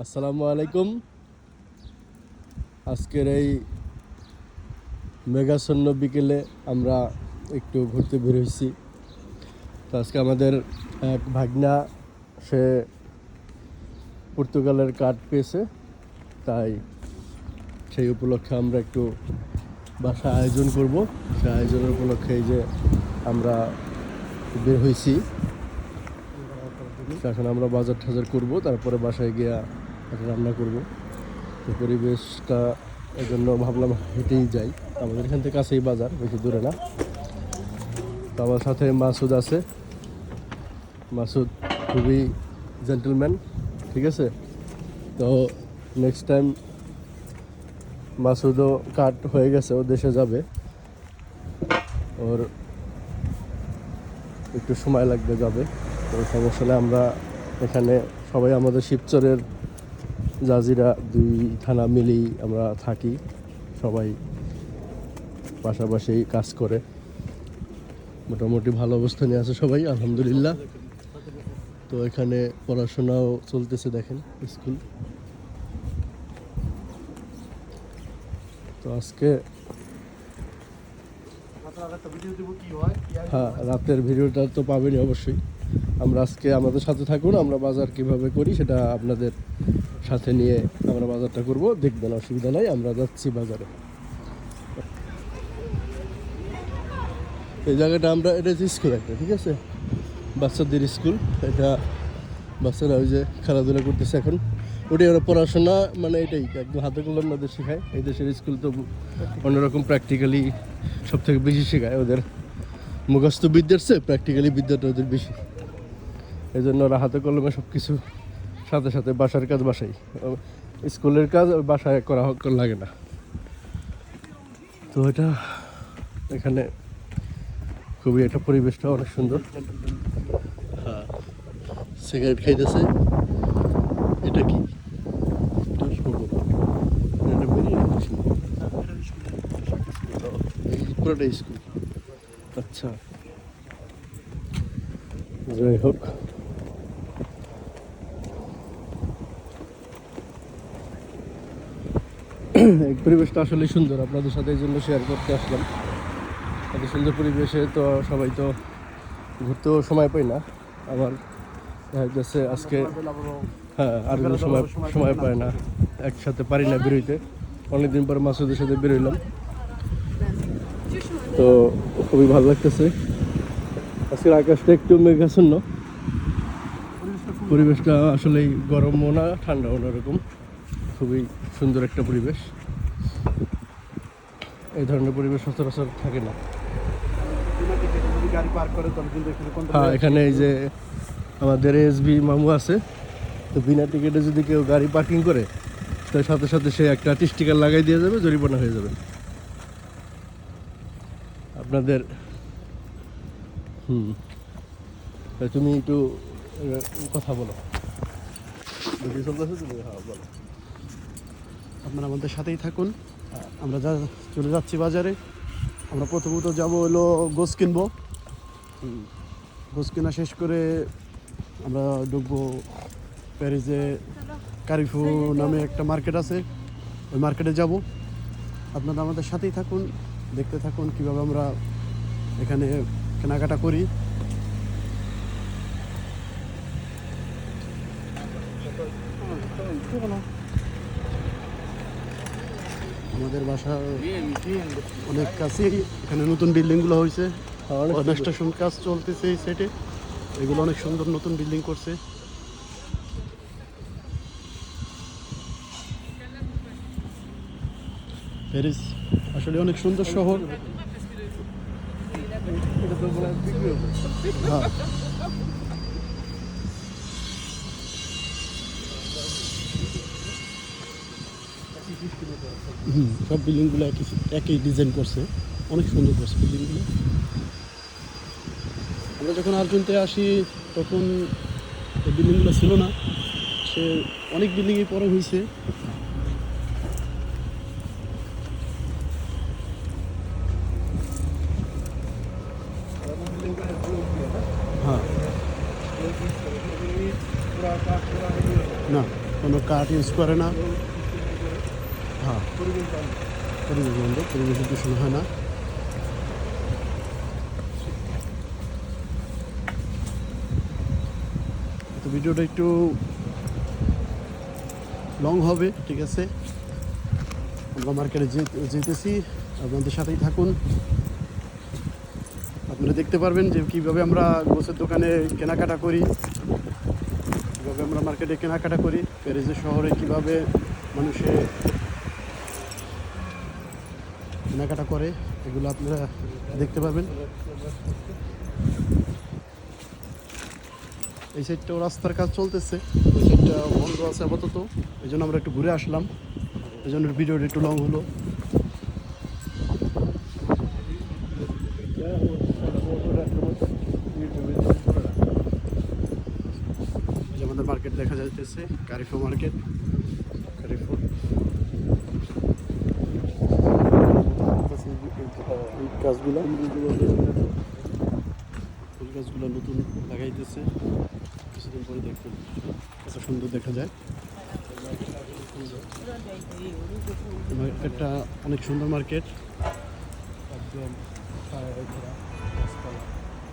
আসসালামু আলাইকুম। আজকের এই মেঘাচ্ছন্ন বিকেলে আমরা একটু ঘুরতে বের হয়েছি। তো আজকে আমাদের এক ভাগনা, সে পর্তুগালের কার্ড পেয়েছে, তাই সেই উপলক্ষে আমরা একটু বাসা আয়োজন করব। সেই আয়োজনের উপলক্ষে এই যে আমরা বের হয়েছি। এখন আমরা বাজার টাজার করবো, তারপরে বাসায় গিয়ে একটা রান্না করব। তো পরিবেশটা এই জন্য ভাবলাম হেঁটেই যাই। আমাদের এখান থেকে কাছেই বাজার, বেশি দূরে না। তো আমার সাথে মাসুদ আছে। মাসুদ খুবই জেন্টলম্যান, ঠিক আছে। তো নেক্সট টাইম মাসুদও কাট হয়ে গেছে, ও দেশে যাবে, ওর একটু সময় লাগবে যাবে। তো সমস্যা নেই, আমরা এখানে সবাই আমাদের শিবচরের জাজিরা 2 থানা মিলেই আমরা থাকি, সবাই পাশাপাশি কাজ করে, মোটামুটি ভালো অবস্থানে আছে সবাই, আলহামদুলিল্লাহ। তো এখানে পড়াশোনাও চলতেছে, দেখেন স্কুল। তো আজকে হ্যাঁ, রাতের ভিডিওটা তো পাবেনই অবশ্যই। আমরা আজকে আমাদের সাথে থাকুন, আমরা বাজার কিভাবে করি সেটা আপনাদের সাথে নিয়ে আমরা বাজারটা করব, দেখবেন, অসুবিধা নাই। আমরা যাচ্ছি বাজারে। এই জায়গাটা আমরা, এটা হচ্ছে স্কুল একটা, ঠিক আছে, বাচ্চাদের স্কুল। এটা বাচ্চারা ওই যে খেলাধুলা করতেছে এখন, ওটাই ওরা পড়াশোনা, মানে এটাই একদম হাতে কলম ওদের শেখায়। এই দেশের স্কুল তো অন্যরকম, প্র্যাকটিক্যালি সব থেকে বেশি শেখায়। ওদের মুখস্থ বিদ্যার চেয়ে প্র্যাকটিক্যালি বিদ্যাটা ওদের বেশি। এই জন্য ওরা হাতে কলমে সব কিছু, সাথে সাথে বাসার কাজ বাসাই, স্কুলের কাজ বাসায় করা লাগে না। তো এটা এখানে খুবই, একটা পরিবেশটা অনেক সুন্দর। হ্যাঁ, সিগারেট খাইতেছে। এটা কি, পুরোটা স্কুল। আচ্ছা, যাই হোক, এই পরিবেশটা আসলে সুন্দর, আপনাদের সাথে এই জন্য শেয়ার করতে আসলাম। এত সুন্দর পরিবেশে তো সবাই তো ঘুরতেও সময় পাই না। আমার দেখা যাচ্ছে আজকে, হ্যাঁ, আর কোনো সময় পায় না, একসাথে পারি না বেরোইতে। অনেকদিন পর মাসুদের সাথে বেরোইলাম, তো খুবই ভালো লাগতেছে। আজকের আকাশটা একটু মেঘাচ্ছন্ন, পরিবেশটা আসলেই গরমও না ঠান্ডাও না, এরকম খুবই সুন্দর একটা পরিবেশ। এই ধরনের পরিবেশ সচরাচর থাকে না। হ্যাঁ, এখানে এই যে আমাদের এসবি মামু আছে, তো বিনা টিকিটে যদি কেউ গাড়ি পার্কিং করে, তো সাথে সাথে সে একটা স্টিকার লাগাই দিয়ে যাবে, জরিমানা হয়ে যাবে আপনাদের। তুমি একটু কথা বলো, হ্যাঁ বলো। আপনারা আমাদের সাথেই থাকুন। আমরা চলে যাচ্ছি বাজারে। আমরা প্রথমত যাব হলো গোস কিনবো। গোস কেনা শেষ করে আমরা ঢুকবো প্যারিসে, কারিফু নামে একটা মার্কেট আছে, ওই মার্কেটে যাব। আপনারা আমাদের সাথেই থাকুন, দেখতে থাকুন কীভাবে আমরা এখানে কেনাকাটা করি। আমাদের বাসা অনেক কাছেই, এখানে নতুন বিল্ডিংগুলো হয়েছে, কনস্ট্রাকশন কাজ চলতেছে এই সাইডে। এগুলো অনেক সুন্দর নতুন বিল্ডিং করছে। প্যারিস আসলে অনেক সুন্দর শহর। হ্যাঁ, সব বিল্ডিংগুলো একই ডিজাইন করছে, অনেক সুন্দর করছে বিল্ডিংগুলো। আমরা যখন আর্জেন্তে আসি তখন এই বিল্ডিংগুলো ছিল না, সে অনেক বিল্ডিংই পরে হয়েছে। হ্যাঁ, না কোনো কাঠ ইউজ করে না। হ্যাঁ, পরিবেশ বন্ধ, পরিবেশের দূষণ হয় না। তো ভিডিওটা একটু লং হবে, ঠিক আছে। আমরা মার্কেটে যেতেছি, আপনাদের সাথেই থাকুন। আপনারা দেখতে পারবেন যে কীভাবে আমরা গোছের দোকানে কেনাকাটা করি, কীভাবে আমরা মার্কেটে কেনাকাটা করি, প্যারিসের শহরে কীভাবে মানুষে কেনাকাটা করে, এগুলো আপনারা দেখতে পারবেন। এই সাইডটাও রাস্তার কাজ চলতেছে, ওই সাইডটা বন্ধ আছে আপাতত, এই জন্য আমরা একটু ঘুরে আসলাম, এই জন্য ভিডিওটা একটু লং হলো। এই যে আমাদের মার্কেট দেখা যাইতেছে, কারিফো মার্কেট, কারিফো। এই গাছগুলো, ফুল গাছগুলো নতুন লাগাইতেছে, কিছুদিন পরে দেখবেন কত সুন্দর দেখা যায়। মার্কেটটা অনেক সুন্দর মার্কেট, একদম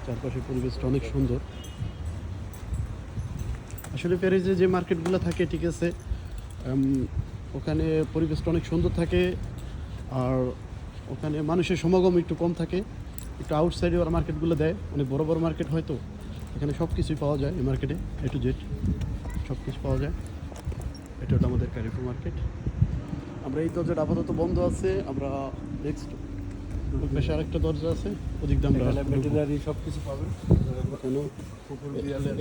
চারপাশের পরিবেশটা অনেক সুন্দর। আসলে প্যারিসে যে মার্কেটগুলো থাকে, ঠিক আছে, ওখানে পরিবেশটা অনেক সুন্দর থাকে, আর ওখানে মানুষের সমাগম একটু কম থাকে। একটু আউটসাইডে ওরা মার্কেটগুলো দেয়, অনেক বড় বড় মার্কেট হয়তো, এখানে সব কিছুই পাওয়া যায়। এই মার্কেটে A to Z সব কিছু পাওয়া যায়। এটা হলো আমাদের কারিফো মার্কেট। আমরা এই দরজাটা আপাতত বন্ধ আছে, আমরা নেক্সট পাশে আরেকটা দরজা আছে, ওদিক দিয়ে আমরা ভেটেরিনারি সব কিছু পাবেন।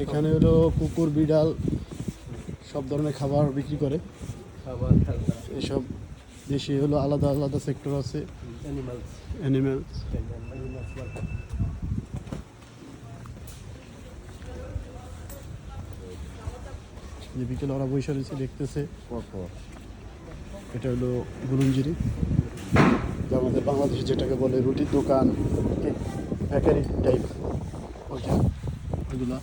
এখানে হলো কুকুর, বিড়াল সব ধরনের খাবার বিক্রি করে। খাবার খেলনা, এসব দেশে হলো আলাদা আলাদা সেক্টর আছে, অ্যানিমালস, অ্যানিমেলস। যে বিকেলে ওরা বৈশা রয়েছে দেখতেছে। এটা হলো বুলুঞ্জিরি, যা আমাদের বাংলাদেশে যেটাকে বলে রুটির দোকান, বেকারি টাইপ, ওইটা ওইগুলা।